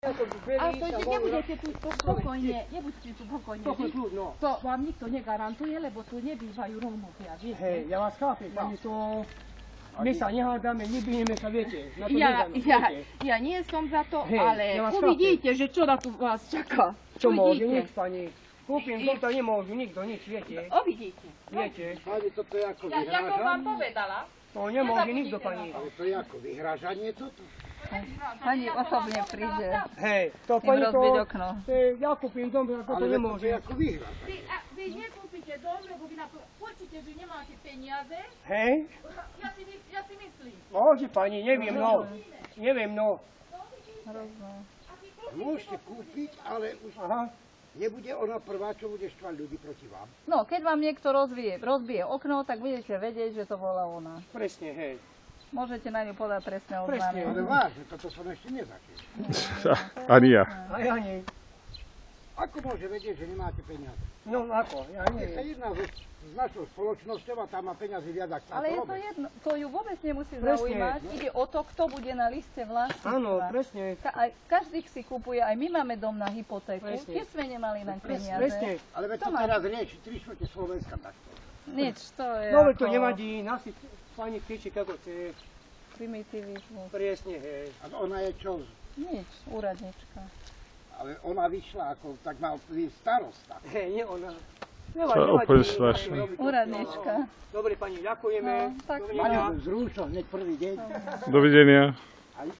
A to nebudete tu spokojne, nebudete tu spokojne. To vám nikto negarantuje, lebo tu nebývajú Rómovia, viete? Hej, ja vás chápem, pani, to... My sa nehádame, nebijeme sa, viete. Ja nie som za to, ale uvidíte, že čo na tu vás čaká. Čo môže nič, pani. Kúpim dom, to nemôžu nikto, nič, viete. Uvidíte. Viete. Pani, toto je ako Ja to vám povedala. To nemôže nikto, pani. Ale to je ako vyhrážanie toto? Pani osobne príde Hej, to im pani rozbiť okno. ja kúpim dom, to nemôže. Ale to je ako vyhrážanie. Vy nekúpite dom, lebo vy na to určite, že nemáte peniaze. Hej? Ja si myslím. Môže, pani, neviem, no. Neviem, no. Môžete kúpiť, ale už nebude ona prvá, čo bude štvať ľudí proti vám. No, keď vám niekto rozbije okno, tak budete vedieť, že to bola ona. Presne, hej. Môžete na ňu podať trestné Presne. oznámenie. Ale vážne, toto som ešte nezačal. Ani ja. A ja nie. Ako môže vedieť, že nemáte peniaze? No ako, ja Je to nie. jedna vec s našou spoločnosťou a tam má peniazy viac, ako Ale je to jedno, to ju vôbec nemusí zaujímať. Ide o to, kto bude na liste vlastníctva. Áno, presne. Každý si kupuje, aj my máme dom na hypotéku, Presne. keď sme nemali na peniaze. Presne. Ale veď to teraz rieši 3/4 Slovenska takto. Nič, to je No veď to ako nevadí, nasi pani kričí, ako chce. primitivizmus. Presne, hej. A ona je čo? Nič, úradnička. Ale ona vyšla ako, tak mal byť starosta. Hej, nie ona. To je úplne strašné. Úradnička. Dobre, pani, ďakujeme. No, tak Dovidenia. Pani zrúšo hneď prvý deň. Dovidenia.